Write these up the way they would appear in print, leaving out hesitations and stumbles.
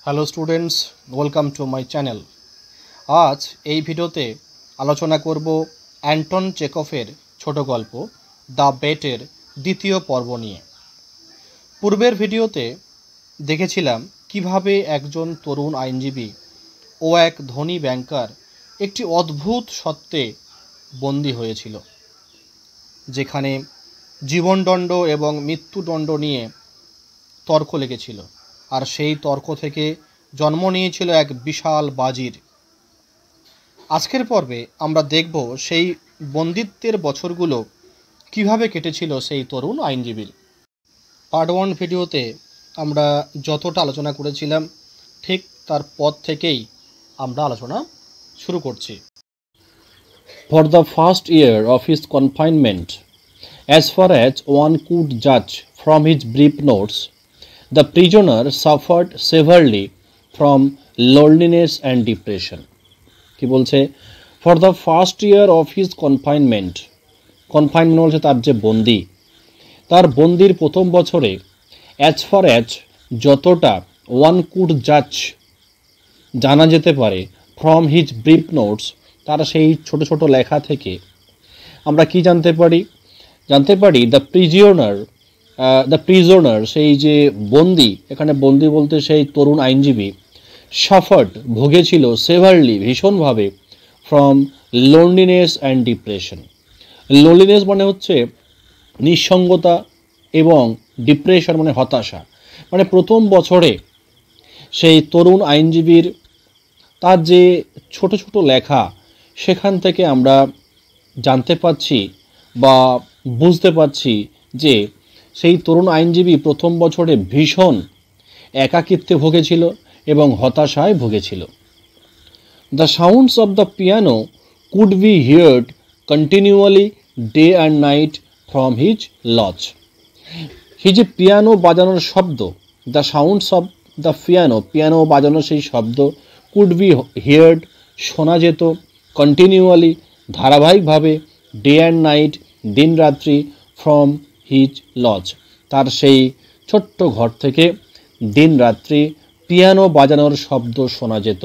Hello students, welcome to my channel. আজ এই ভিডিওতে আলোচনা করব অ্যান্টন চেকভের ছোট গল্প দ্য বেটের দ্বিতীয় পর্ব নিয়ে। পূর্বের ভিডিওতে দেখেছিলাম কিভাবে একজন তরুণ আইনজীবী ও এক ধনী ব্যাংকার একটি অদ্ভুত সত্ত্বে বন্দী হয়েছিল, যেখানে জীবনদণ্ড এবং মৃত্যুদণ্ড নিয়ে তর্ক লেগেছিল, আর সেই তর্ক থেকে জন্ম নিয়েছিল এক বিশাল বাজির। আজকের পর্বে আমরা দেখব সেই বন্দিত্বের বছরগুলো কিভাবে কেটেছিল সেই তরুণ আইনজীবীর। পার্ট 1 ভিডিওতে আমরা যতটা আলোচনা করেছিলাম ঠিক তার পর থেকেই আমরা আলোচনা শুরু করছি। For the first year of his confinement, as far as one could judge from his brief notes, the prisoner suffered severely from loneliness and depression. কি বলছে? For the first year of his confinement বলছে তার যে বন্দি, তার বন্দির প্রথম বছরে as far as যতটা one could judge জানা যেতে পারে from his brief notes তার সেই ছোট ছোট লেখা থেকে আমরা কি জানতে পারি দ্য প্রিজনার সেই যে বন্দি, এখানে বন্দি বলতে সেই তরুণ আইনজীবী, সাফার্ড ভুগেছিল সেভারলি ভীষণভাবে from loneliness and depression. Loneliness মানে হচ্ছে নিঃসঙ্গতা এবং ডিপ্রেশন মানে হতাশা। মানে প্রথম বছরে সেই তরুণ আইনজীবীর তার যে ছোট ছোট লেখা, সেখান থেকে আমরা জানতে পারছি বা বুঝতে পারছি যে সেই তরুণ আইনজীবী প্রথম বছরে ভীষণ একাকিত্বে ভুগেছিল এবং হতাশায় ভুগেছিল। The sounds of the piano could be heard continually day and night from his lodge. এই যে পিয়ানো বাজানোর শব্দ, the sounds of the piano বাজানোর সেই শব্দ, কুড বি হিয়ার্ড শোনা যেত, কন্টিনিউয়ালি ধারাবাহিকভাবে, ডে অ্যান্ড নাইট দিন রাত্রি, ফ্রম হিজ লজ তার সেই ছোট্ট ঘর থেকে দিন রাত্রি পিয়ানো বাজানোর শব্দ শোনা যেত।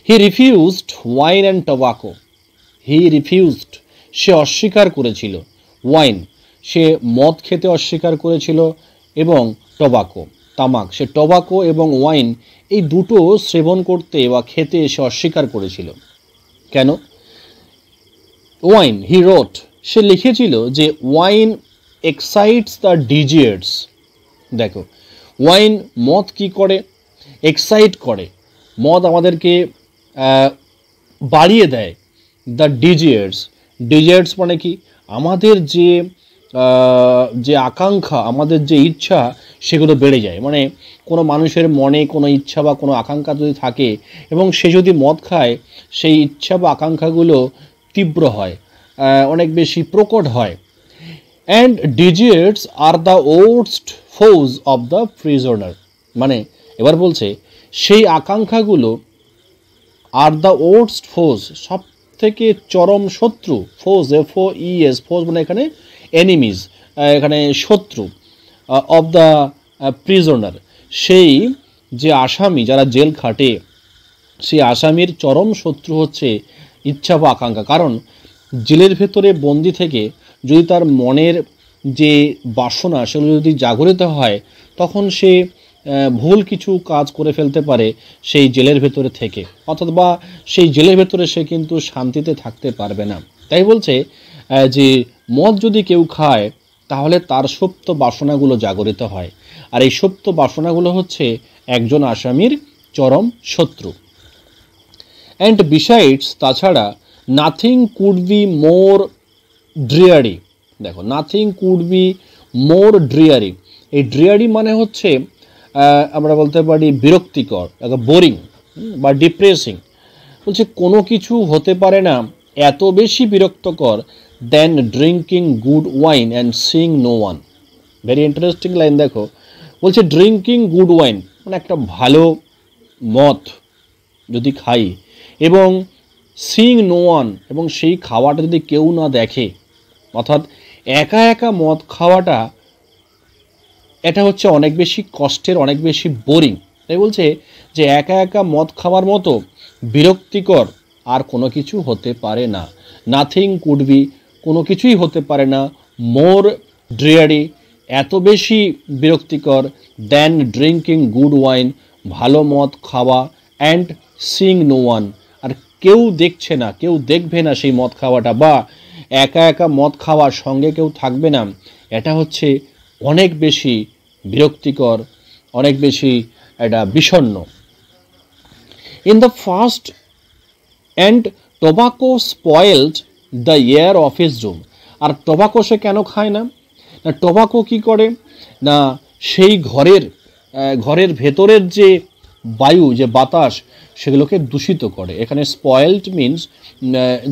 He refused wine and tobacco. সে অস্বীকার করেছিল, ওয়াইন সে মদ খেতে অস্বীকার করেছিল, এবং টোবাকো তামাক, সে টোবাকো এবং ওয়াইন এই দুটো সেবন করতে বা খেতে সে অস্বীকার করেছিল। কেন? ওয়াইন, হি রোট, সে লিখেছিল যে ওয়াইন এক্সাইটস দ্য ডিজিয়ার্স। দেখো, ওয়াইন মদ কি করে? এক্সাইট করে, মদ আমাদেরকে বাড়িয়ে দেয়। দ্য ডিজিয়ার্স মানে কি? আমাদের যে আকাঙ্ক্ষা, আমাদের যে ইচ্ছা, সেগুলো বেড়ে যায়। মানে কোনো মানুষের মনে কোনো ইচ্ছা বা কোনো আকাঙ্ক্ষা যদি থাকে এবং সে যদি মদ খায়, সেই ইচ্ছা বা আকাঙ্ক্ষাগুলো তীব্র হয়, অনেক বেশি প্রকট হয়। And desires are the worst foes of the prisoner. মানে এবার বলছে সেই আকাঙ্ক্ষাগুলো আর দ্য ওর্স্ট ফোজ, সব থেকে চরম শত্রু। ফোজ, FOES, ফোজ মানে এখানে এনিমিজ, এখানে শত্রু, অফ দ্য প্রিজনার, সেই যে আসামি যারা জেল খাটে, সেই আসামির চরম শত্রু হচ্ছে ইচ্ছা বা আকাঙ্ক্ষা। কারণ জেলের ভেতরে বন্দি থেকে যদি তার মনের যে বাসনা সেগুলো যদি জাগরিত হয়, তখন সে ভুল কিছু কাজ করে ফেলতে পারে সেই জেলের ভেতরে থেকে, অর্থাৎ বা সেই জেলের ভেতরে সে কিন্তু শান্তিতে থাকতে পারবে না। তাই বলছে যে মদ যদি কেউ খায় তাহলে তার সুপ্ত বাসনাগুলো জাগরিত হয়, আর এই সুপ্ত বাসনাগুলো হচ্ছে একজন আসামির চরম শত্রু। অ্যান্ড বিসাইডস, তাছাড়া, nothing could be more dreary. দেখো, nothing could be more dreary, এই ড্রিয়ারি মানে হচ্ছে আমরা বলতে পারি বিরক্তিকর, বোরিং বা ডিপ্রেসিং। বলছে কোনো কিছু হতে পারে না এত বেশি বিরক্তকর than drinking good wine and sing no one. Very interesting line. দেখো, বলছে ড্রিঙ্কিং গুড ওয়াইন মানে একটা ভালো মদ যদি খাই, এবং সিং নো ওয়ান, এবং সেই খাওয়াটা যদি কেউ না দেখে, অর্থাৎ একা একা মদ খাওয়াটা, এটা হচ্ছে অনেক বেশি কষ্টের, অনেক বেশি বোরিং। তাই বলছে যে একা একা মদ খাওয়ার মতো বিরক্তিকর আর কোনো কিছু হতে পারে না। নাথিং কুড বি, কোনো কিছুই হতে পারে না মোর ড্রিয়ারি, এত বেশি বিরক্তিকর দ্যান ড্রিঙ্কিং গুড ওয়াইন, ভালো মদ খাওয়া, অ্যান্ড সিং নো ওয়ান, আর কেউ দেখছে না, কেউ দেখবে না সেই মদ খাওয়াটা, বা একা একা মদ খাওয়ার সঙ্গে কেউ থাকবে না, এটা হচ্ছে অনেক বেশি বিরক্তিকর, অনেক বেশি এটা বিষণ্ণ। In the first and tobacco spoiled the air of his room, আর টোবাকো সে কেন খায় না? না টোবাকো কি করে না সেই ঘরের ভেতরের যে বায়ু, যে বাতাস, সেগুলোকে দূষিত করে। এখানে স্পয়েলড মিনস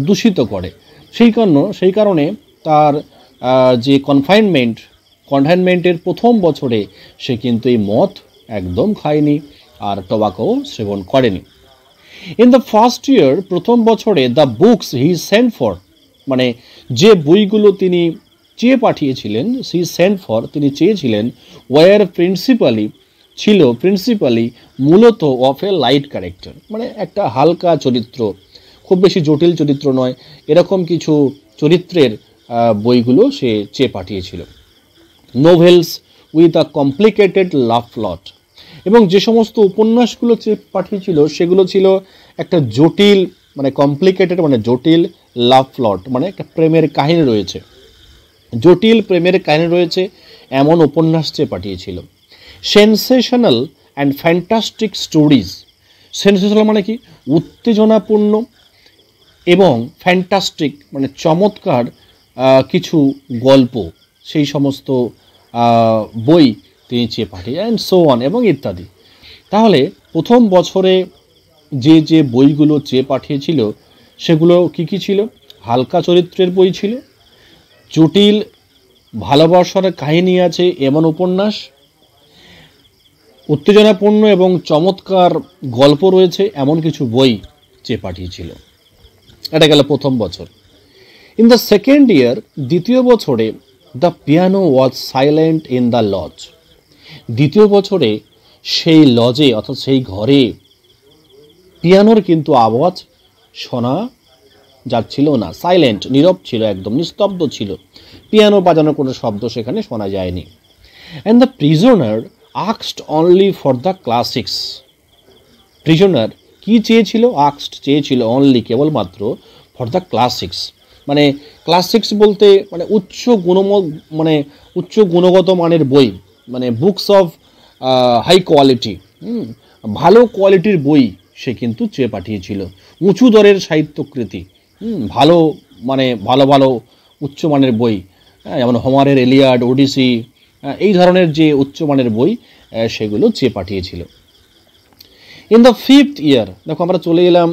দূষিত করে। সেই কারণে তার যে কনফাইনমেন্টের প্রথম বছরে সে কিন্তু এই মদ একদম খায়নি আর টোবাকো সেবন করেনি। ইন দ্য ফার্স্ট ইয়ার, প্রথম বছরে, the books he sent for, মানে যে বইগুলো তিনি চেয়ে পাঠিয়েছিলেন, হি সেন্ট ফর তিনি চেয়েছিলেন, ওয়ার প্রিন্সিপালি মূলত অফ এ লাইট ক্যারেক্টার, মানে একটা হালকা চরিত্র, খুব বেশি জটিল চরিত্র নয়, এরকম কিছু চরিত্রের বইগুলো সে চেয়ে পাঠিয়েছিল। Novels with a complicated love plot, এবং যে সমস্ত উপন্যাসগুলো চেয়ে পাঠিয়েছিল সেগুলো ছিল একটা জটিল, মানে কমপ্লিকেটেড মানে জটিল, লাভ প্লট মানে একটা প্রেমের কাহিনী রয়েছে, জটিল প্রেমের কাহিনী রয়েছে এমন উপন্যাস চেয়ে পাঠিয়েছিল। Sensational and fantastic stories, sensational মানে কি উত্তেজনাপূর্ণ, এবং ফ্যান্টাস্টিক মানে চমৎকার কিছু গল্প, সেই সমস্ত বই তিনি চেয়ে পাঠিয়ে, অ্যান্ড সো অন, এবং ইত্যাদি। তাহলে প্রথম বছরে যে বইগুলো চেয়ে পাঠিয়েছিল সেগুলো কি ছিল? হালকা চরিত্রের বই ছিল, জটিল ভালোবাসার কাহিনী আছে এমন উপন্যাস, উত্তেজনাপূর্ণ এবং চমৎকার গল্প রয়েছে এমন কিছু বই চেয়ে পাঠিয়েছিল। এটা গেল প্রথম বছর। ইন দ্য সেকেন্ড ইয়ার, দ্বিতীয় বছরে, the piano was silent in the lodge, দ্বিতীয় বছরে সেই লজে অর্থাৎ সেই ঘরে পিয়ানোর কিন্তু আওয়াজ শোনা যাচ্ছিল না, সাইলেন্ট, নীরব ছিল, একদম নিস্তব্ধ ছিল, পিয়ানো বাজানোর কোনো শব্দ সেখানে শোনা যায়নি। And the prisoner asked only for the classics, prisoner কি চেয়েছিল? আস্কড চেয়েছিল অনলি কেবলমাত্র ফর দ্য ক্লাসিক্স, মানে ক্লাসিক্স বলতে মানে উচ্চ গুণগত মানের বই, মানে বুকস অফ হাই কোয়ালিটি, ভালো কোয়ালিটির বই সে কিন্তু চেয়ে পাঠিয়েছিল, উঁচু দরের সাহিত্যকৃতি, ভালো ভালো উচ্চমানের বই, যেমন হোমারের এলিয়াড, ওডিসি, এই ধরনের যে উচ্চমানের বই সেগুলো চেয়ে পাঠিয়েছিল। ইন দ্য ফিফথ ইয়ার, দেখো আমরা চলে এলাম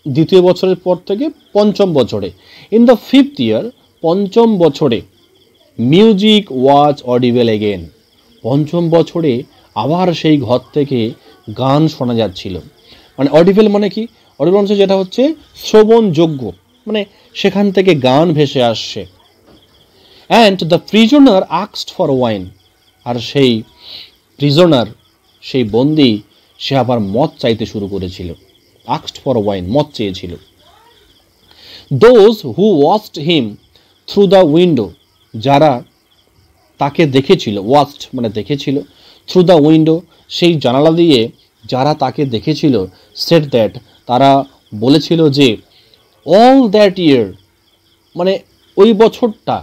দ্বিতীয় বছরের পর থেকে পঞ্চম বছরে। ইন দ্য ফিফথ ইয়ার, পঞ্চম বছরে, মিউজিক ওয়াজ অডিবেল এগেন, পঞ্চম বছরে আবার সেই ঘর থেকে গান শোনা যাচ্ছিল। মানে অডিবেল মানে কি? অডিবেল মানে যেটা হচ্ছে শ্রবণযোগ্য, মানে সেখান থেকে গান ভেসে আসছে। And the prisoner asked for wine, আর সেই প্রিজনার, সেই বন্দি, সে আবার মদ চাইতে শুরু করেছিল। আস্কড ফর ওয়াইন, মদ চেয়েছিল। Those who watched him through the window, যারা তাকে দেখেছিল, ওয়াচড মানে দেখেছিল, থ্রু দ্য উইন্ডো সেই জানালা দিয়ে যারা তাকে দেখেছিল, সেড দ্যাট তারা বলেছিল যে, অল দ্যাট ইয়ার মানে ওই বছরটা,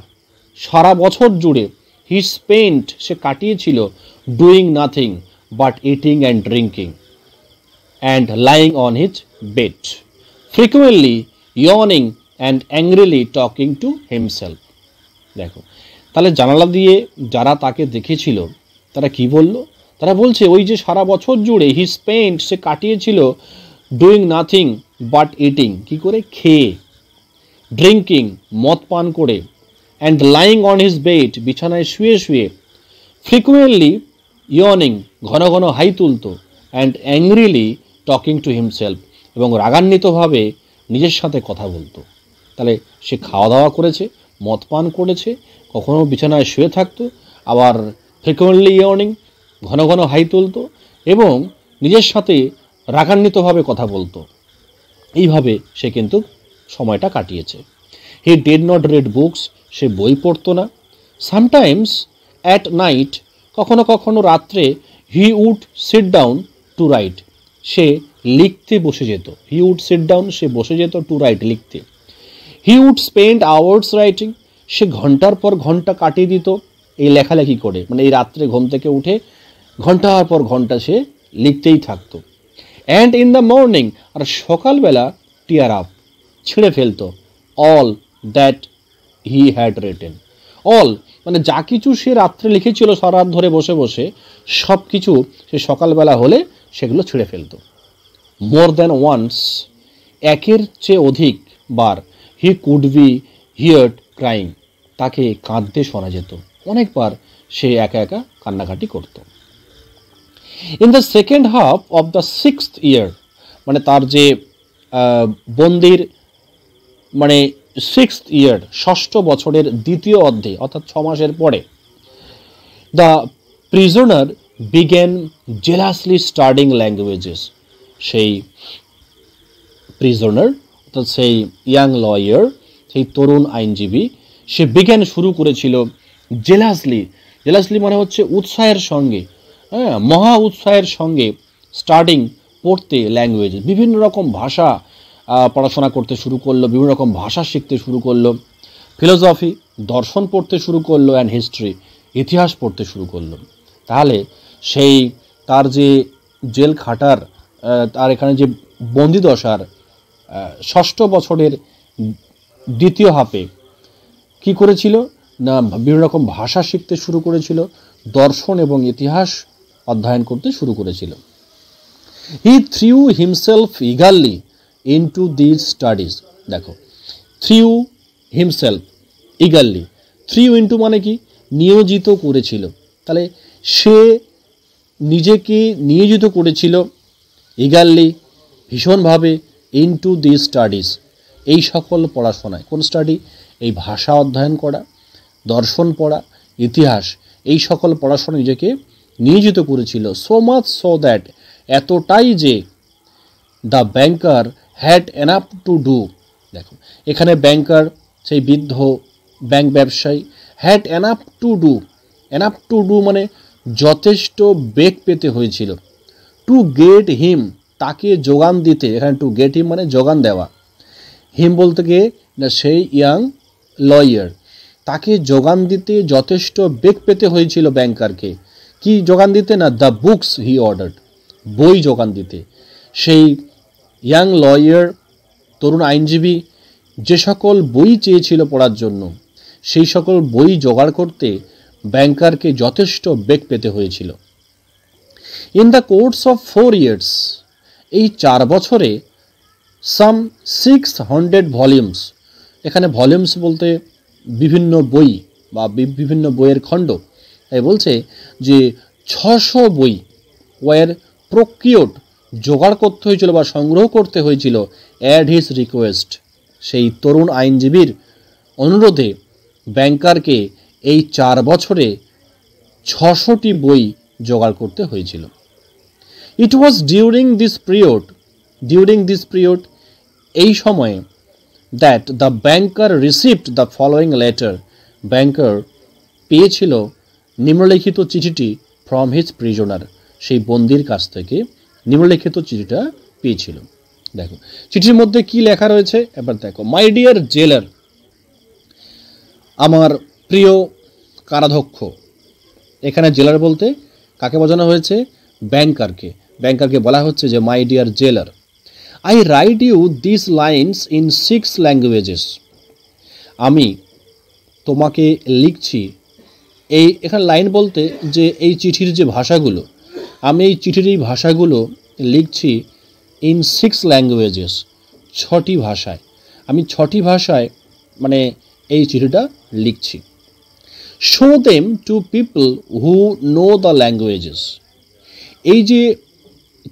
সারা বছর জুড়ে, হি স্পেন্ট সে কাটিয়েছিল, doing nothing but eating and drinking and lying on his bed, frequently yawning and angrily talking to himself. দেখো তাহলে জানালা দিয়ে যারা তাকে দেখেছিল তারা কি বলল? তারা বলছে ওই যে সারা বছর জুড়ে হি স্পেন্ট সে কাটিয়েছিল, ডুইং নাথিং বাট ইটিং কি করে? খেয়ে, ড্রিঙ্কিং মদ পান করে, and lying on his bed বিছানায় শুয়ে শুয়ে, ফ্রিকুয়েন্টলি ইয়নিং ঘন ঘন হাই তুলত, and angrily talking to himself এবং রাগান্বিতভাবে নিজের সাথে কথা বলতো। তাহলে সে খাওয়া দাওয়া করেছে, মদ পান করেছে, কখনো বিছানায় শুয়ে থাকতো, আবার ফ্রিকুয়েন্টলি ইয়র্নিং ঘন ঘন হাই তুলতো, এবং নিজের সাথে রাগান্বিতভাবে কথা বলতো। এইভাবে সে কিন্তু সময়টা কাটিয়েছে। He did not read books, সে বই পড়তো না। সামটাইমস অ্যাট নাইট, কখনো কখনো রাত্রে, he would sit down to write, সে লিখতে বসে যেত। হি উড সিট ডাউন, সে বসে যেত, টু রাইট, লিখতে। He would spend hours writing, সে ঘন্টার পর ঘন্টা কাটিয়ে দিত এই লেখালেখি করে, মানে এই রাত্রে ঘুম থেকে উঠে ঘন্টার পর ঘন্টা সে লিখতেই থাকতো। অ্যান্ড ইন দ্য মর্নিং, আর সকালবেলা টিয়ার আপ, ছিঁড়ে ফেলতো all that he had written. All মানে যা কিছু সে রাত্রে লিখেছিল সারা রাত ধরে বসে বসে, সব কিছু সে সকালবেলা হলে সেগুলো ছিঁড়ে ফেলতো। মোর দ্যান ওয়ান্স, একের চেয়ে অধিক বার, he could be heard crying, তাকে কাঁদতে শোনা যেত। অনেকবার সে একা একা কান্নাকাটি করত। In the second half of the 6th ইয়ার, মানে তার যে বন্দির মানে 6th ইয়ার, ষষ্ঠ বছরের দ্বিতীয় অধ্যায়, অর্থাৎ 6 মাসের পরে, the prisoner began zealously studying languages, সেই প্রিজনার অর্থাৎ সেই ইয়াং লয়ার, সেই তরুণ আইনজীবী, সে বিজ্ঞান শুরু করেছিল জেলাসলি। জেলাসলি মানে হচ্ছে উৎসাহের সঙ্গে, হ্যাঁ, মহা উৎসাহের সঙ্গে, স্টাডিং পড়তে, ল্যাঙ্গুয়েজ, বিভিন্ন রকম ভাষা পড়াশোনা করতে শুরু করলো, বিভিন্ন রকম ভাষা শিখতে শুরু করলো, ফিলোসফি, দর্শন পড়তে শুরু করলো, অ্যান্ড হিস্ট্রি, ইতিহাস পড়তে শুরু করলো। তাহলে সেই তার যে জেল খাটার, তার এখানে যে বন্দিদশার 6ষ্ঠ বছরের দ্বিতীয় হাফে কি করেছিল না, বিভিন্ন রকম ভাষা শিখতে শুরু করেছিল, দর্শন এবং ইতিহাস অধ্যয়ন করতে শুরু করেছিল। He threw himself eagerly into this studies. দেখো, threw himself eagerly, threw into মানে কি, নিয়োজিত করেছিল। তাহলে সে নিজেকে নিয়োজিত করেছিল ইগারলি, ভীষণভাবে, ইনটু দিস স্টাডিজ, এই সকল পড়াশোনায়। কোন স্টাডি? এই ভাষা অধ্যয়ন করা, দর্শন পড়া, ইতিহাস, এই সকল পড়াশোনা নিজেকে নিয়োজিত করেছিল। সো মাচ সো দ্যাট, এতটাই যে, the banker had enough to do. দেখো, এখানে ব্যাংকার সেই বৃদ্ধ ব্যাংক ব্যবসায়ী, had enough to do, enough to do মানে যথেষ্ট বেগ পেতে হয়েছিল। টু গেট হিম, তাকে যোগান দিতে, এখানে টু গেট হিম মানে যোগান দেওয়া। হিম বলতে গিয়ে না সেই ইয়াং লয়ার, তাকে যোগান দিতে যথেষ্ট বেগ পেতে হয়েছিল ব্যাংকারকে। কি যোগান দিতে? না, দ্য বুকস হি অর্ডার্ড, বই যোগান দিতে। সেই ইয়াং লয়ার, তরুণ আইনজীবী, যে সকল বই চেয়েছিল পড়ার জন্য, সেই সকল বই জোগাড় করতে ব্যাংকারকে যথেষ্ট বেগ পেতে হয়েছিল। In the course of 4 years, এই 4 বছরে, সাম 600 ভলিউমস, এখানে ভলিউমস বলতে বিভিন্ন বই বা বিভিন্ন বইয়ের খণ্ড, তাই বলছে যে 600 বই ওয়ার প্রকিউরড, জোগাড় করতে হয়েছিল বা সংগ্রহ করতে হয়েছিল, অ্যাট হিজ রিকোয়েস্ট, সেই তরুণ আইনজীবীর অনুরোধে ব্যাংকারকে এই 4 বছরে 600টি বই জোগাড় করতে হয়েছিল। It was during this period, এই সময়ে, that the banker received the following letter, banker পেয়েছিল নিম্নলিখিত চিঠিটি, ফ্রম হিজ প্রিজনার, সেই বন্দির কাছ থেকে নিম্নলিখিত চিঠিটা পেয়েছিল। দেখো চিঠির মধ্যে কি লেখা রয়েছে এবার দেখো। মাই ডিয়ার জেলার, আমার প্রিয় কারাধ্যক্ষ। এখানে জেলার বলতে কাকে বোঝানো হয়েছে? ব্যাংকারকে। ব্যাংকারকে বলা হচ্ছে যে my dear jailer, I write you this lines in 6 languages, আমি তোমাকে লিখছি, এখানে লাইন বলতে যে এই চিঠির যে ভাষাগুলো, আমি এই চিঠির এই ভাষাগুলো লিখছি ইন 6 ল্যাঙ্গুয়েজেস, 6টি ভাষায়, আমি 6টি ভাষায় মানে এই চিঠিটা লিখছি। Show them to people who know the languages, এই যে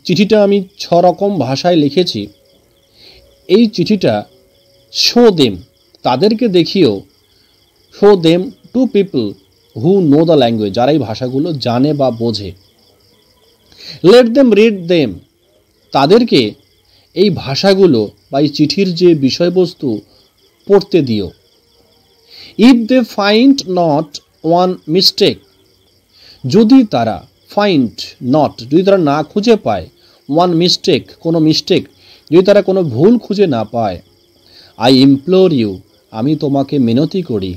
চিঠিটা আমি 6 রকম ভাষায় লিখেছি, এই চিঠিটা শো দেম, তাদেরকে দেখিও, show them to people who know the language, যারা এই ভাষাগুলো জানে বা বোঝে। লেট দেম রিড দেম, তাদেরকে এই ভাষাগুলো বা এই চিঠির যে বিষয়বস্তু পড়তে দিও। If they find not one mistake, যদি তারা ফাইন্ড নট, যদি তারা না খুঁজে পায় ওয়ান মিস্টেক, কোনো মিস্টেক, যদি তারা কোনো ভুল খুঁজে না পায়, আই ইমপ্লোর ইউ, আমি তোমাকে মিনতি করি,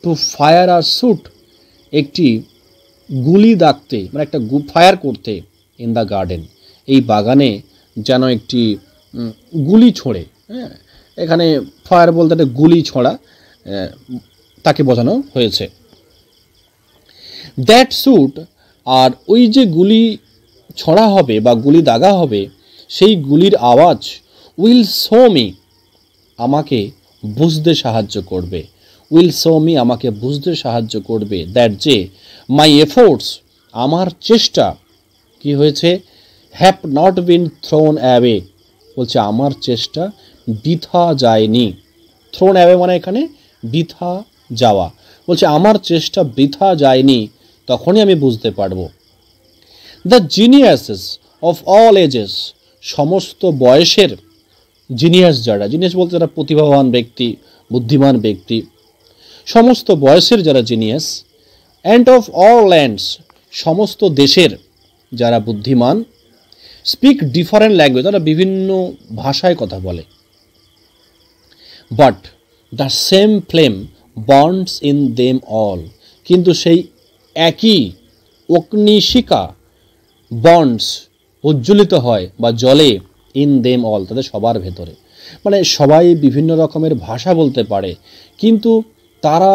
টু ফায়ার আর শুট, একটি গুলি দাগতে, মানে একটা ফায়ার করতে, ইন দ্য গার্ডেন, এই বাগানে যেন একটি গুলি ছোড়ে। হ্যাঁ, এখানে ফায়ার বলতে একটা গুলি ছোড়া তাকে বোঝানো হয়েছে। দ্যাট শুট, আর ওই যে গুলি ছড়া হবে বা গুলি দাগা হবে, সেই গুলির আওয়াজ উইল শো মি, আমাকে বুঝতে সাহায্য করবে, উইল শো মি, আমাকে বুঝতে সাহায্য করবে, দ্যাট যে মাই এফোর্টস, আমার চেষ্টা কি হয়েছে, have not been thrown away, বলছে আমার চেষ্টা বৃথা যায়নি। থ্রোন অ্যাওয়ে মানে এখানে বৃথা যাওয়া, বলছে আমার চেষ্টা বৃথা যায়নি, তখনই আমি বুঝতে পারবো। দ্য জিনিয়াসেস অফ অল এজেস, সমস্ত বয়সের জিনিয়াস, যারা জিনিয়াস বলতে যারা প্রতিভাবান ব্যক্তি, বুদ্ধিমান ব্যক্তি, সমস্ত বয়সের যারা genius, and of all lands, সমস্ত দেশের যারা বুদ্ধিমান, স্পিক ডিফারেন্ট ল্যাঙ্গুয়েজ, তারা বিভিন্ন ভাষায় কথা বলে, but the same flame burns in them all, কিন্তু সেই একই অগ্নিশিখা বার্নস, উজ্জ্বলিত হয় বা জ্বলে, ইন দেম অল, তাদের সবার ভেতরে। মানে সবাই বিভিন্ন রকমের ভাষা বলতে পারে, কিন্তু তারা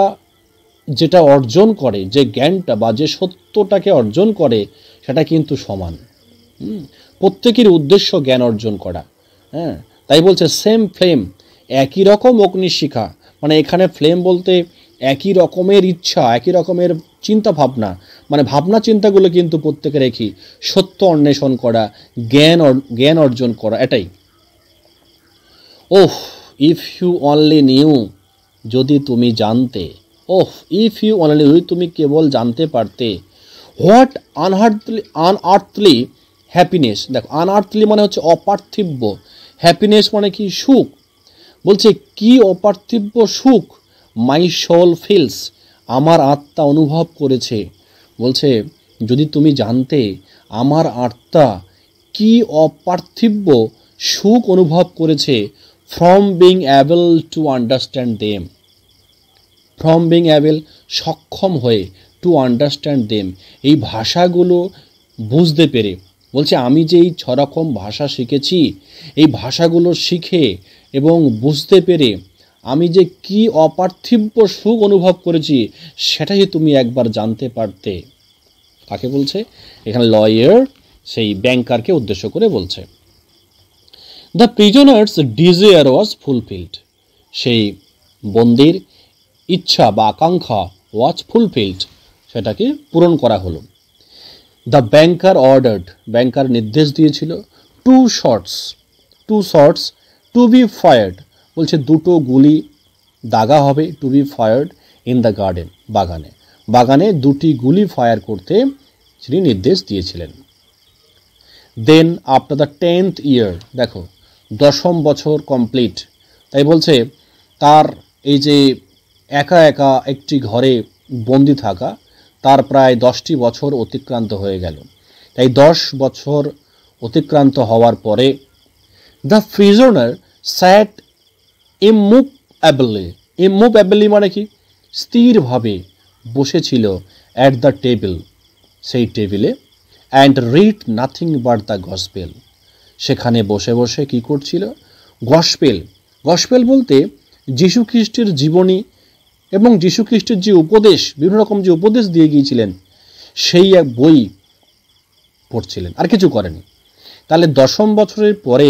যেটা অর্জন করে, যে জ্ঞানটা বা যে সত্যটাকে অর্জন করে, সেটা কিন্তু সমান। প্রত্যেকের উদ্দেশ্য জ্ঞান অর্জন করা। হ্যাঁ, তাই বলছে সেম ফ্লেম, একই রকম অগ্নিশিখা, মানে এখানে ফ্লেম বলতে একই রকমের ইচ্ছা, একই রকমের চিন্তা ভাবনা, মানে ভাবনা চিন্তাগুলো কিন্তু প্রত্যেকের একই, সত্য অন্বেষণ করা, জ্ঞান অর্জন করা, এটাই। ওহ ইফ ইউ অনলি নিউ, যদি তুমি জানতে, ওহ ইফ ইউ অনলি, যদি তুমি কেবল জানতে পারতে, হোয়াট আনআর্থলি হ্যাপিনেস, দেখো আনআর্থলি মানে হচ্ছে অপার্থিব্য, হ্যাপিনেস মানে কি, সুখ, বলছে কি অপার্থিব্য সুখ, মাই সোল ফিলস, আমার আত্মা অনুভব করেছে, বলছে যদি তুমি জানতে আমার আত্মা কি অপার্থিব্য সুখ অনুভব করেছে, from being able to understand them, from being able সক্ষম হয়ে, টু আন্ডারস্ট্যান্ড দেম এই ভাষাগুলো বুঝতে পেরে, বলছে আমি যে এই 6 রকম ভাষা শিখেছি, এই ভাষাগুলো শিখে এবং বুঝতে পেরে আমি যে কি অপার্থিব্য সুখ অনুভব করেছি, সেটাই তুমি একবার জানতে পারতে। কাকে বলছে এখানে? লয়ার, সেই ব্যাংকারকে উদ্দেশ্য করে বলছে। The prisoners desire was fulfilled, সেই বন্দির ইচ্ছা বা আকাঙ্ক্ষা ওয়াজ ফুলফিলড, সেটাকে পূরণ করা হলো। দ্য ব্যাংকার অর্ডার্ড, ব্যাংকার নির্দেশ দিয়েছিল, two shots to be fired, বলছে দুটো গুলি দাগা হবে, to be fired in the garden, বাগানে 2টি গুলি ফায়ার করতে তিনি নির্দেশ দিয়েছিলেন। দেন আফটার দ্য 10th ইয়ার, দেখো 10ম বছর কমপ্লিট, তাই বলছে তার এই যে একা একা একটি ঘরে বন্দি থাকা, তার প্রায় 10টি বছর অতিক্রান্ত হয়ে গেল। তাই 10 বছর অতিক্রান্ত হওয়ার পরে দ্য প্রিজনার স্যাট ইমুভেবলি মানে কি, স্থিরভাবে বসেছিল, অ্যাট দ্য টেবিল, সেই টেবিলে, and read nothing but the gospel, সেখানে বসে বসে কি করছিল? গসপেল বলতে যীশু খ্রিস্টের জীবনী এবং যীশু খ্রিস্টের যে উপদেশ, বিভিন্ন রকম যে উপদেশ দিয়ে গিয়েছিলেন, সেই এক বই পড়ছিলেন, আর কিছু করেনি। তাহলে 10ম বছরের পরে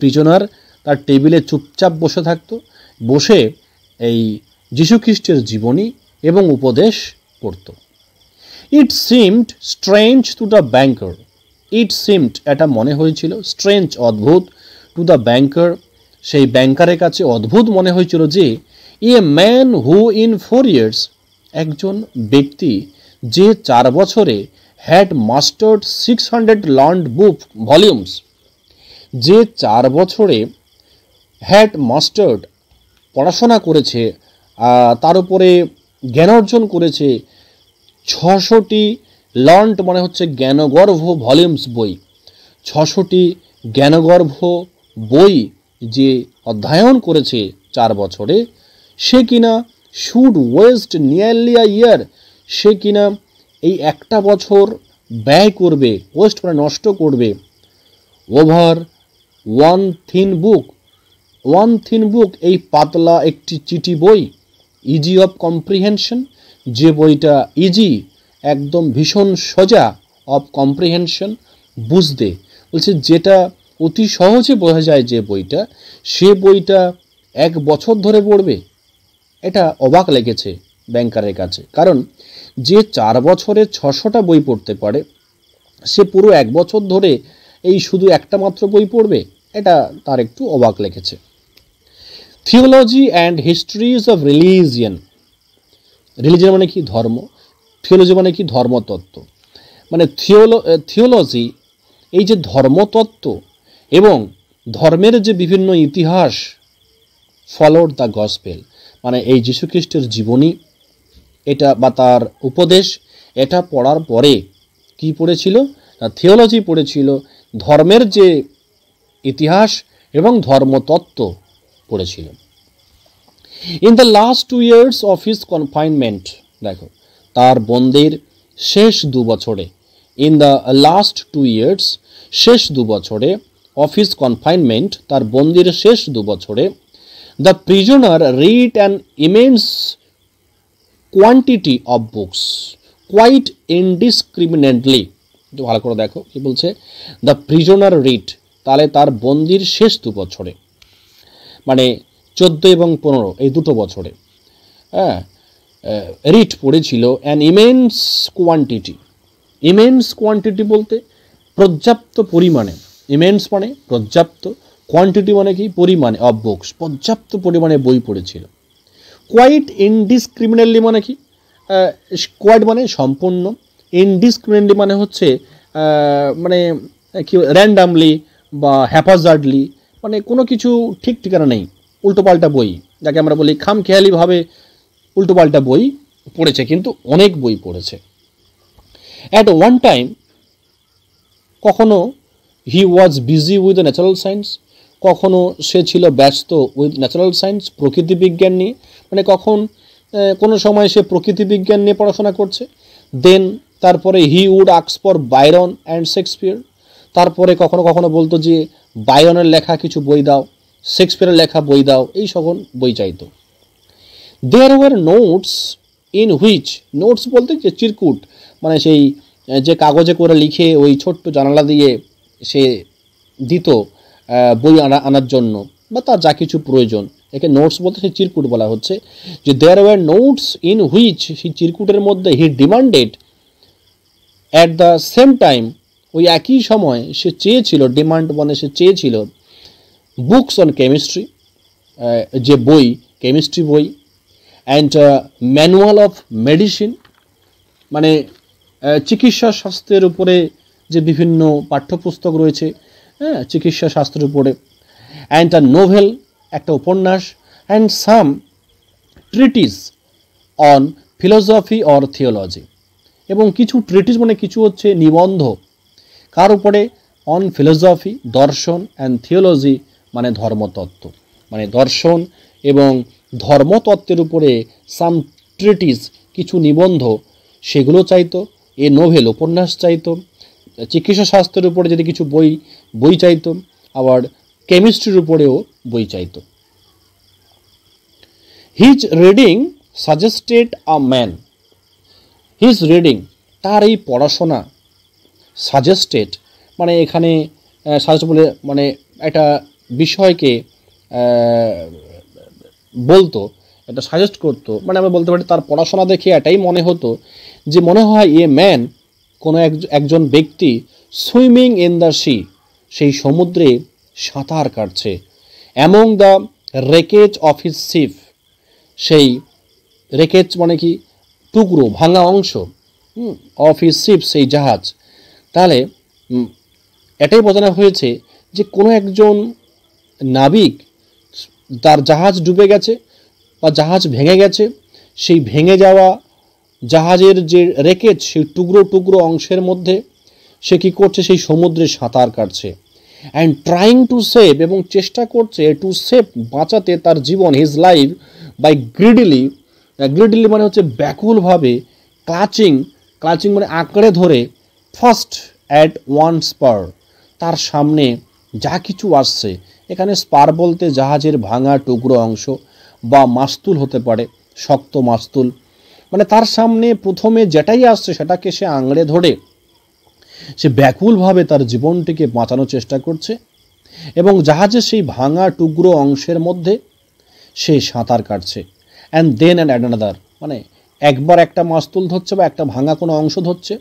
প্রিজনার তার টেবিলে চুপচাপ বসে থাকতো, বসে এই যীশু খ্রিস্টের জীবনী এবং উপদেশ পড়ত। ইট seemed strange to the banker, এটা মনে হয়েছিল, স্ট্রেঞ্জ অদ্ভুত, টু দ্য ব্যাংকার, সেই ব্যাংকারের কাছে অদ্ভুত মনে হয়েছিল যে a man who in 4 years, একজন ব্যক্তি যে 4 বছরে had mustard 600 learned book volumes, যে 4 বছরে হ্যাড মাস্টার্ড পড়াশোনা করেছে, তার উপরে জ্ঞান অর্জন করেছে 600টি, লার্নড মানে হচ্ছে জ্ঞানগর্ভ, ভলিউমস বই, 600টি জ্ঞানগর্ভ বই যে অধ্যয়ন করেছে 4 বছরে, সে কিনা শুড ওয়েস্ট নিয়ারলি আ ইয়ার, সে কিনা এই একটা বছর ব্যয় করবে, ওয়েস্ট মানে নষ্ট করবে, ওভার ওয়ান থিন বুক, ওয়ান থিন বুক এই পাতলা একটি চিঠি বই, ইজি অফ কম্প্রিহেনশন, যে বইটা ইজি একদম ভীষণ সোজা, অফ কম্প্রিহেনশন বুঝতে, বলছে যেটা অতি সহজে বোঝা যায় যে বইটা, সে বইটা 1 বছর ধরে পড়বে। এটা অবাক লেগেছে ব্যাংকারের কাছে, কারণ যে 4 বছরে 600টা বই পড়তে পারে, সে পুরো 1 বছর ধরে এই শুধু একটা মাত্র বই পড়বে, এটা তার একটু অবাক লেগেছে। Theology and histories of religion, religion মানে কি? ধর্ম। থিওলজি মানে কি? ধর্মতত্ত্ব। মানে থিওলজি এই যে ধর্মতত্ত্ব এবং ধর্মের যে বিভিন্ন ইতিহাস, ফলোড দ্য গসপেল, মানে এই যীশুখ্রিস্টের জীবনী এটা বা তার উপদেশ, এটা পড়ার পরে কি পড়েছিল? থিওলজি পড়েছিল, ধর্মের যে ইতিহাস এবং ধর্মতত্ত্ব পড়েছিল। In the last 2 years of his confinement, দেখো তার বন্দির শেষ 2 বছরে, ইন দ্য লাস্ট 2 years শেষ 2 বছরে, অফ হিজ কনফাইনমেন্ট তার বন্দির শেষ 2 বছরে, the prisoner read an immense quantity of books quite indiscriminately. একটু ভালো করে দেখো কি বলছে, দ্য প্রিজনার রিড, তাহলে তার বন্দির শেষ 2 বছরে, মানে 14 এবং 15 এই 2 বছরে, হ্যাঁ, রিড পড়েছিল an immense quantity. Immense quantity বলতে পর্যাপ্ত পরিমাণে, ইমেন্স মানে পর্যাপ্ত, কোয়ান্টিটি মানে কি? পরিমাণে, অফ বুকস পর্যাপ্ত পরিমাণে বই পড়েছিল। কোয়াইট ইনডিসক্রিমিনেটলি মানে কি? কোয়াইট মানে সম্পূর্ণ, ইনডিসক্রিমিনেটলি মানে হচ্ছে মানে কি, র্যান্ডামলি বা হ্যাপাজার্ডলি, মানে কোনো কিছু ঠিক ঠিকানা নেই, উল্টোপাল্টা বই, যাকে আমরা বলি খামখেয়ালিভাবে উল্টোপাল্টা বই পড়েছে, কিন্তু অনেক বই পড়েছে। অ্যাট ওয়ান টাইম, কখনো he was busy with the natural science, কখনো সে ছিল ব্যস্ত উইথ ন্যাচারাল সায়েন্স, প্রকৃতি বিজ্ঞান নিয়ে, মানে কখন কোনো সময় সে প্রকৃতি বিজ্ঞান নিয়ে পড়াশোনা করছে। দেন তারপরে he would ask for Byron and Shakespeare, তারপরে কখনো কখনো বলতো যে বাইরনের লেখা কিছু বই দাও, শেক্সপিয়ারের লেখা বই দাও, এই সকল বই চাইতো। There were notes in which, notes বলতে যে চিরকুট, মানে সেই যে কাগজে করে লিখে ওই ছোট্ট জানালা দিয়ে সে দিত বই আনার জন্য বা তার যা কিছু প্রয়োজন, একে নোটস বলতে সেই চিরকুট বলা হচ্ছে। যে there were notes in which, সেই চিরকুটের মধ্যে he demanded at the same time, ওই একই সময় সে চেয়েছিল, ডিমান্ড মানে সে চেয়েছিল, বুকস অন কেমিস্ট্রি, যে বই, কেমিস্ট্রি বই, অ্যান্ড ম্যানুয়াল অফ মেডিসিন, মানে চিকিৎসা শাস্ত্রের উপরে যে বিভিন্ন পাঠ্যপুস্তক রয়েছে, হ্যাঁ, চিকিৎসা শাস্ত্রের উপরে, অ্যান্ড আ নোভেল, একটা উপন্যাস, and some treaties on philosophy or theology, এবং কিছু ট্রিটিস মানে কিছু হচ্ছে নিবন্ধ, কার উপরে? অন ফিলোসফি দর্শন, অ্যান্ড থিওলজি মানে ধর্মতত্ত্ব, মানে দর্শন এবং ধর্মতত্ত্বের উপরে সাম ট্রিটিস কিছু নিবন্ধ, সেগুলো চাইতো। এ নোভেল উপন্যাস চাইতো, চিকিৎসা শাস্ত্রের উপরে যদি কিছু বই চাইতো, আবার কেমিস্ট্রির উপরেও বই চাইতো। His reading suggested a man, his reading তার এই পড়াশোনা, সাজেস্টেড মানে এখানে সাজেস্ট বলে মানে একটা বিষয়কে বলতো, এটা সাজেস্ট করতো, মানে আমরা বলতে পারি তার পড়াশোনা দেখে এটাই মনে হতো যে মনে হয় এ ম্যান, কোনো একজন ব্যক্তি, সুইমিং ইন দ্য সি, সেই সমুদ্রে সাঁতার কাটছে, among the wreckage of his ship, সেই রেকেজ মানে কি? টুকরো, ভাঙা অংশ, অফ হিজ শিপ, সেই জাহাজ। তাহলে এটাই বোঝানো হয়েছে যে কোনো একজন নাবিক, তার জাহাজ ডুবে গেছে বা জাহাজ ভেঙে গেছে, সেই ভেঙে যাওয়া জাহাজের যে রেকেজ, সেই টুকরো টুকরো অংশের মধ্যে সে কী করছে, সেই সমুদ্রে সাঁতার কাটছে, অ্যান্ড ট্রাইং টু সেভ, এবং চেষ্টা করছে টু সেভ, বাঁচাতে তার জীবন, হিজ লাইফ, বাই গ্রিডিলি, গ্রিডিলি মানে হচ্ছে ব্যাকুলভাবে, ক্লাচিং, ক্লাচিং মানে আঁকড়ে ধরে, ফার্স্ট অ্যাট ওয়ান স্পার, তার সামনে যা কিছু আসছে, এখানে স্পার বলতে জাহাজের ভাঙা টুকরো অংশ বা মাস্তুল হতে পারে, শক্ত মাস্তুল, মানে তার সামনে প্রথমে যেটাই আসছে সেটাকে সে আঁকড়ে ধরে সে ব্যাকুলভাবে তার জীবনটিকে বাঁচানোর চেষ্টা করছে, এবং জাহাজের সেই ভাঙা টুকরো অংশের মধ্যে সে সাঁতার কাটছে। অ্যান্ড দেন অ্যান্ড অ্যানাদার, মানে একবার একটা মাস্তুল ধরছে বা একটা ভাঙা কোনো অংশ ধরছে,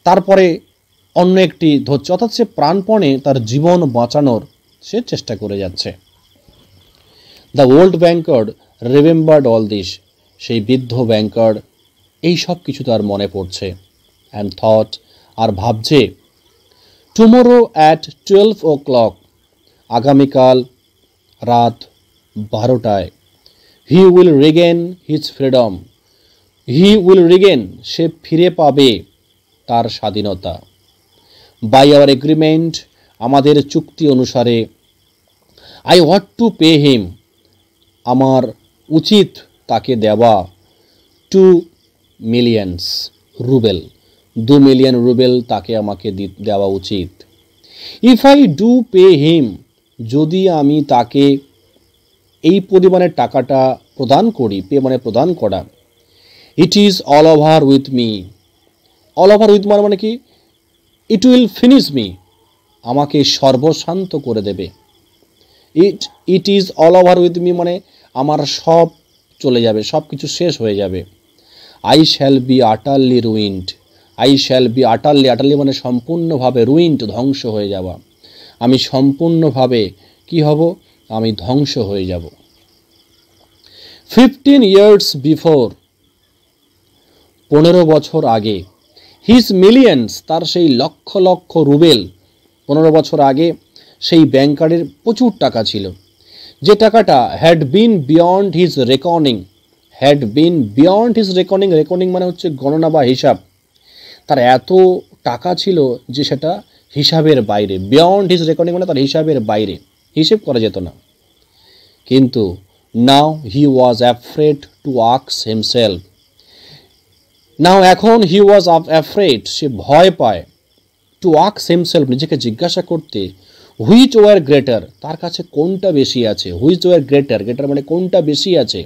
তারপরে অন্য একটি ধরছে, অর্থাৎ সে প্রাণপণে তার জীবন বাঁচানোর সে চেষ্টা করে যাচ্ছে। The old banker remembered all this, সেই বৃদ্ধ ব্যাংকার এই সব কিছু তার মনে পড়ছে। অ্যান্ড থট, আর ভাবছে, টুমোরো অ্যাট 12 o'clock, আগামীকাল রাত 12টায়, he will regain his freedom, he will regain, সে ফিরে পাবে তার স্বাধীনতা। বাই আওয়ার এগ্রিমেন্ট, আমাদের চুক্তি অনুসারে, I ought to pay him, আমার উচিত তাকে দেওয়া 2 million রুবেল, 2 million রুবেল তাকে আমাকে দেওয়া উচিত। ইফ আই ডু পে হিম, যদি আমি তাকে এই পরিমাণের টাকাটা প্রদান করি, পে মানে প্রদান করা, it is all over with me, all over with মানে কি, ইট উইল ফিনিশ মি, আমাকে সর্বশান্ত করে দেবে। It is all over with me মানে আমার সব চলে যাবে, সব কিছু শেষ হয়ে যাবে। I shall be আটারলি ruined, I shall be আটারলি, আটারলি মানে সম্পূর্ণভাবে, রুইন্ড ধ্বংস হয়ে যাওয়া, আমি সম্পূর্ণভাবে কি হব, আমি ধ্বংস হয়ে যাব। 15 years বিফোর, 15 বছর আগে, হিজ মিলিয়ন্স, তার সেই লক্ষ লক্ষ রুবেল, 15 বছর আগে সেই ব্যাংকারের প্রচুর টাকা ছিল, যে টাকাটা had been beyond his reckoning, had been beyond his reckoning, reckoning মানে হচ্ছে গণনা বা হিসাব, তার এত টাকা ছিল যে সেটা হিসাবের বাইরে, বিয়ন্ড হিজ রেকর্নিং মানে তার হিসাবের বাইরে, হিসেব করা যেত না। কিন্তু now he was afraid to ask himself, now এখন হি ওয়াজ অ্যাফ্রেড, সে ভয় পায়, টু আস্ক হিমসেলফ, নিজেকে জিজ্ঞাসা করতে, হুইচ ওয়ার গ্রেটার, তার কাছে কোনটা বেশি আছে, হুইচ ওয়ার গ্রেটার, গ্রেটার মানে কোনটা বেশি আছে,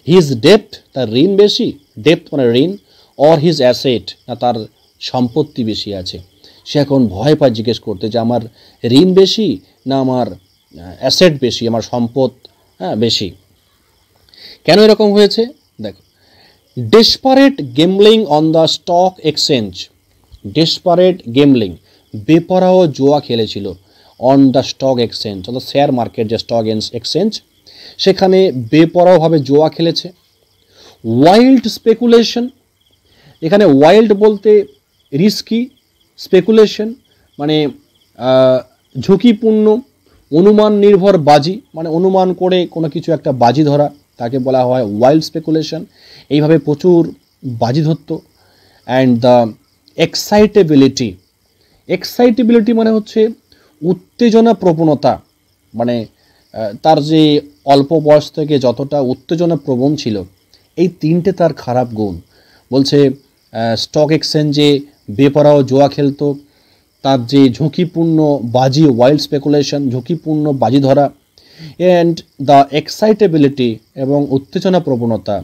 হিজ ডেপ্ট, তার ঋণ বেশি, ডেপ্ট মানে ঋণ, অর হিজ অ্যাসেট, না তার সম্পত্তি বেশি আছে। সে এখন ভয় পায় জিজ্ঞেস করতে যে আমার ঋণ বেশি না আমার অ্যাসেট বেশি, আমার সম্পদ বেশি। কেন এরকম হয়েছে দেখো, desperate gambling on the stock exchange, desperate gambling, বেপরাও জুয়া খেলেছিল, অন দ্য স্টক এক্সচেঞ্জ, অর্থাৎ শেয়ার মার্কেট যে স্টক এক্সচেঞ্জ, সেখানে বেপরাওভাবে জুয়া খেলেছে। ওয়াইল্ড স্পেকুলেশন, এখানে ওয়াইল্ড বলতে রিস্কি, স্পেকুলেশন মানে ঝুঁকিপূর্ণ, অনুমান নির্ভর বাজি, মানে অনুমান করে কোনো কিছু একটা বাজি ধরা, তাকে বলা হয় ওয়াইল্ড স্পেকুলেশন। এইভাবে প্রচুর বাজি ধরত। অ্যান্ড দ্য এক্সাইটেবিলিটি, এক্সাইটেবিলিটি মানে হচ্ছে উত্তেজনা প্রবণতা, মানে তার যে অল্প বয়স থেকে যতটা উত্তেজনা প্রবণ ছিল, এই তিনটে তার খারাপ গুণ। বলছে স্টক এক্সচেঞ্জে বেপরাও জুয়া খেলতো, তার যে ঝুঁকিপূর্ণ বাজি, ওয়াইল্ড স্পেকুলেশন, ঝুঁকিপূর্ণ বাজি ধরা, অ্যান্ড দ্য এক্সাইটেবিলিটি এবং উত্তেজনা প্রবণতা,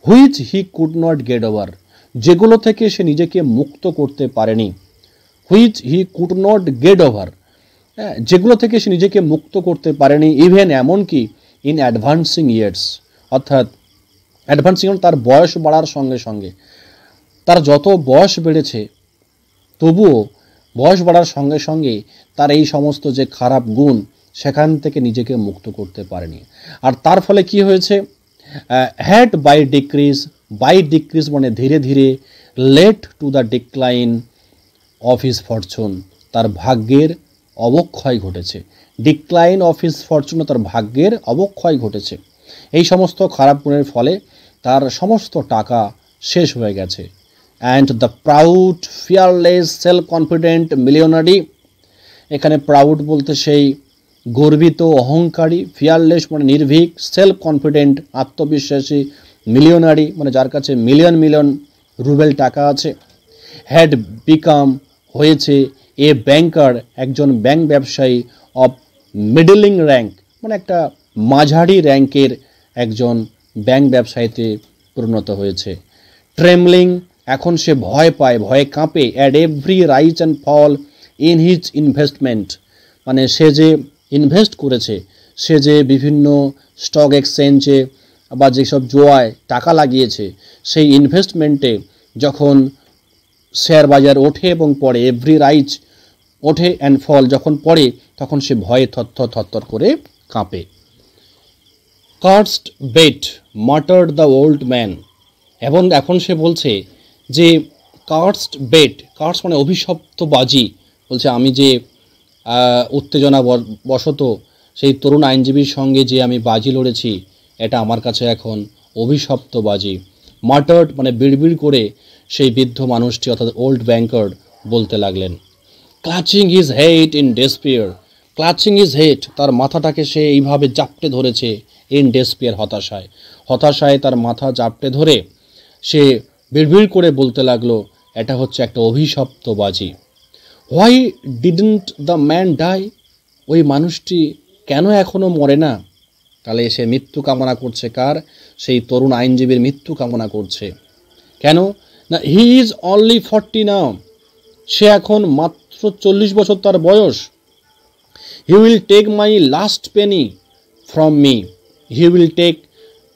which he could not get over, যেগুলো থেকে সে নিজেকে মুক্ত করতে পারেনি, which he could not get over, যেগুলো থেকে সে নিজেকে মুক্ত করতে পারেনি, ইভেন এমনকি ইন অ্যাডভান্সিং ইয়ার্স, অর্থাৎ অ্যাডভান্সিং তার বয়স বাড়ার সঙ্গে সঙ্গে, তার যত বয়স বেড়েছে তবুও বয়স বাড়ার সঙ্গে সঙ্গে তার এই সমস্ত যে খারাপ গুণ, সেখান থেকে নিজেকে মুক্ত করতে পারেনি। আর তার ফলে কি হয়েছে, had by degrees, by degrees মানে ধীরে ধীরে, led to the decline of his fortune, তার ভাগ্যের অবক্ষয় ঘটেছে। ডিক্লাইন অফ হিজ ফরচুন, তার ভাগ্যের অবক্ষয় ঘটেছে। এই সমস্ত খারাপ গুণের ফলে তার সমস্ত টাকা শেষ হয়ে গেছে। And the proud fearless self confident millionaire, এখানে প্রাউড বলতে সেই গর্বিত অহংকারী, ফিয়ারলেস মানে নির্ভীক, সেলফ কনফিডেন্ট আত্মবিশ্বাসী, মিলিয়নারি মানে যার কাছে মিলিয়ন মিলিয়ন রুবেল টাকা আছে, হ্যাড বিকাম হয়েছে এ ব্যাংকার একজন ব্যাংক ব্যবসায়ী, অফ মিডলিং র্যাঙ্ক মানে একটা মাঝারি র্যাঙ্কের একজন ব্যাংক ব্যবসায়ীতে পরিণত হয়েছে। ট্রেমলিং এখন সে ভয় পায়, ভয়ে কাঁপে, at every rise and fall in his investment মানে সে যে ইনভেস্ট করেছে, সে যে বিভিন্ন স্টক এক্সচেঞ্জে বা যেসব জোয়ায় টাকা লাগিয়েছে, সেই ইনভেস্টমেন্টে যখন শেয়ার বাজার ওঠে এবং পড়ে, এভরি রাইজ ওঠে অ্যান্ড ফল যখন পড়ে, তখন সে ভয়ে থরথর থরথর করে কাঁপে। Cursed bet muttered the old man, এবং এখন সে বলছে যে কার্সড বেট, কার্স মানে অভিশপ্ত বাজি, বলছে আমি যে উত্তেজনা বশত সেই তরুণ আইনজীবীর সঙ্গে যে আমি বাজি লড়েছি, এটা আমার কাছে এখন অভিশপ্ত বাজি। মাটার্ড মানে বিড়বিড় করে সেই বৃদ্ধ মানুষটি অর্থাৎ ওল্ড ব্যাংকার বলতে লাগলেন। Clutching his head in despair, clutching his head তার মাথাটাকে সে এইভাবে জাপটে ধরেছে, ইন ডেসপিয়ার হতাশায়, হতাশায় তার মাথা জাপটে ধরে সে বিড়বিড় করে বলতে লাগলো এটা হচ্ছে একটা অভিশপ্ত বাজি। Why didn't the man die, ওই মানুষটি কেন এখনও মরে না? তাহলে সে মৃত্যু কামনা করছে কার? সেই তরুণ আইনজীবীর মৃত্যু কামনা করছে। কেন না? হি ইজ অনলি 40 নাও, সে এখন মাত্র 40 বছর তার বয়স। He will take my last penny from me, he will take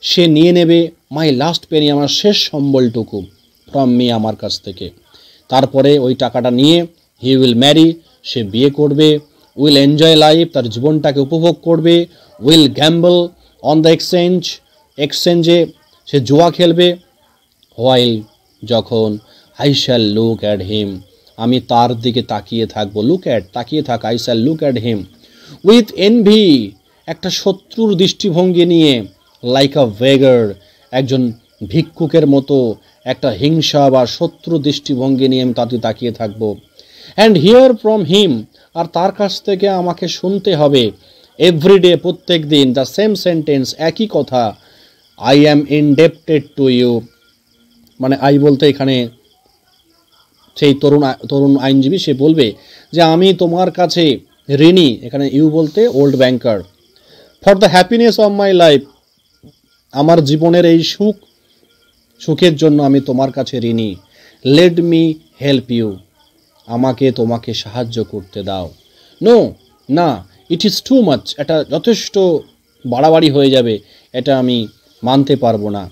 সে নিয়ে নেবে, মাই লাস্ট পেনি আমার শেষ সম্বলটুকু, ফ্রম মি আমার কাছ থেকে। তারপরে ওই টাকাটা নিয়ে হি উইল ম্যারি সে বিয়ে করবে, উইল এনজয় লাইফ তার জীবনটাকে উপভোগ করবে, উইল গ্যাম্বল অন দ্য এক্সচেঞ্জে সে জুয়া খেলবে, হোয়াইল যখন I shall look at him আমি তার দিকে তাকিয়ে থাকবো, লুক অ্যাট তাকিয়ে থাক, I shall look at him with envy একটা শত্রুর দৃষ্টিভঙ্গি নিয়ে, লাইক আ বেগার একজন ভিক্ষুকের মতো একটা হিংসা বা শত্রু দৃষ্টিভঙ্গি নিয়ে আমি তাতে তাকিয়ে থাকবো। অ্যান্ড হিয়ার ফ্রম হিম আর তার কাছ থেকে আমাকে শুনতে হবে এভরিডে প্রত্যেক দিন দ্য সেম সেন্টেন্স একই কথা, I am indebted to you মানে আই বলতে এখানে সেই তরুণ আইনজীবী সে বলবে যে আমি তোমার কাছে ঋণী, এখানে ইউ বলতে old banker, for the happiness of my life আমার জীবনের এই সুখের জন্য আমি তোমার কাছে ঋণী। লেট মি হেল্প ইউ আমাকে তোমাকে সাহায্য করতে দাও। নো না, ইট ইজ টু মাচ এটা যথেষ্ট বাড়াবাড়ি হয়ে যাবে, এটা আমি মানতে পারবো না।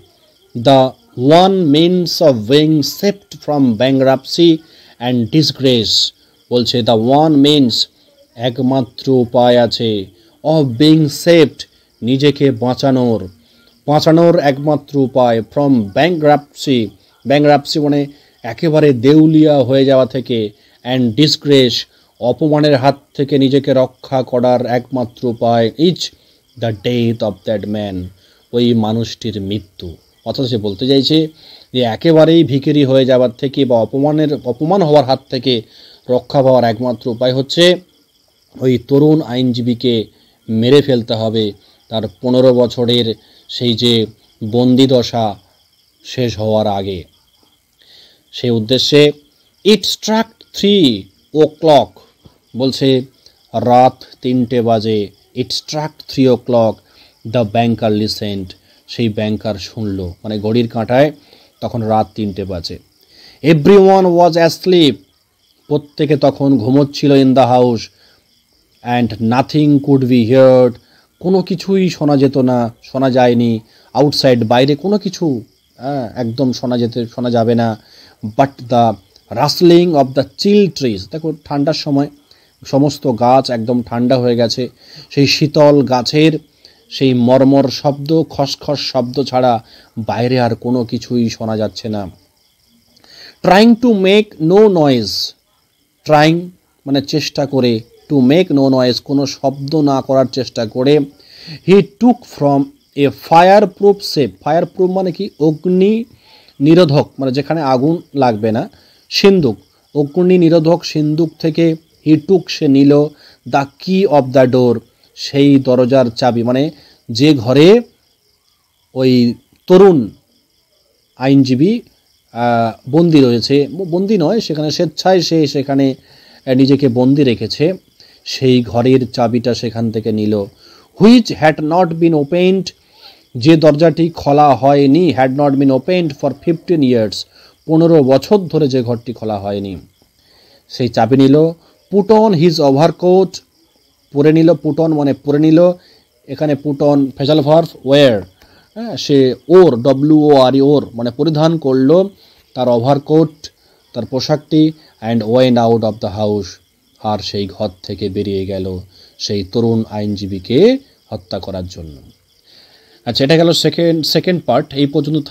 The one means of being saved from bankruptcy and disgrace বলছে দ্য ওয়ান মিনস একমাত্র উপায় আছে, অফ বিং সেভড নিজেকে বাঁচানোর একমাত্র উপায়, ফ্রম ব্যাংরাপসি মানে একেবারে দেউলিয়া হয়ে যাওয়া থেকে, অ্যান্ড ডিসগ্রেস অপমানের হাত থেকে নিজেকে রক্ষা করার একমাত্র উপায়, is the death of that man ওই মানুষটির মৃত্যু। অথচ সে বলতে চাইছে যে একেবারেই ভিখিরি হয়ে যাওয়ার থেকে বা অপমান হওয়ার হাত থেকে রক্ষা পাওয়ার একমাত্র উপায় হচ্ছে ওই তরুণ আইনজীবীকে মেরে ফেলতে হবে, তার 15 বছরের সেই যে বন্দিদশা শেষ হওয়ার আগে। সেই উদ্দেশ্যে ইট স্ট্রাক 3 o'clock বলছে রাত 3টে বাজে, it struck 3 o'clock the banker listened সেই ব্যাংকার শুনল, মানে ঘড়ির কাঁটায় তখন রাত 3টে বাজে। এভরিওয়ান ওয়াজ অ্যাসলিপ প্রত্যেকে তখন ঘুমোচ্ছিল in the house, and nothing could be heard কোনো কিছুই শোনা যায়নি, আউটসাইড বাইরে কোনো কিছু একদম শোনা যাবে না, but the rustling of the chill trees দেখো ঠান্ডার সময় সমস্ত গাছ একদম ঠান্ডা হয়ে গেছে, সেই শীতল গাছের সেই মর্মর শব্দ খসখস শব্দ ছাড়া বাইরে আর কোনো কিছুই শোনা যাচ্ছে না। Trying to make no noise, trying মানে চেষ্টা করে, টু মেক নো নয়েজ কোনো শব্দ না করার চেষ্টা করে, he took from a fireproof safe, fireproof মানে কি অগ্নি নিরোধক, মানে যেখানে আগুন লাগবে না, সিন্দুক, অগ্নি নিরোধক সিন্দুক থেকে হি টুক সে নিল, দ্য কি অফ দ্য ডোর সেই দরজার চাবি, মানে যে ঘরে ওই তরুণ আইনজীবী বন্দি রয়েছে, বন্দি নয় সেখানে স্বেচ্ছায় সে সেখানে নিজেকে বন্দি রেখেছে, সেই ঘরের চাবিটা সেখান থেকে নিল। Which had not been opened যে দরজাটি খোলা হয়নি, had not been opened for 15 years 15 বছর ধরে যে ঘরটি খোলা হয়নি, সেই চাবি নিল। পুট অন হিজ ওভারকোট পরে নিল, পুট অন মানে পরে নিল, এখানে put on phrasal verb wore, হ্যাঁ সে ওর WORE ওর মানে পরিধান করলো তার ওভারকোট তার পোশাকটি, and went out of the house আর সেই ঘর থেকে বেরিয়ে গেল সেই তরুণ আইনজীবীকে হত্যা করার জন্য। আচ্ছা, এটা গেল সেকেন্ড পার্ট, এই পর্যন্ত।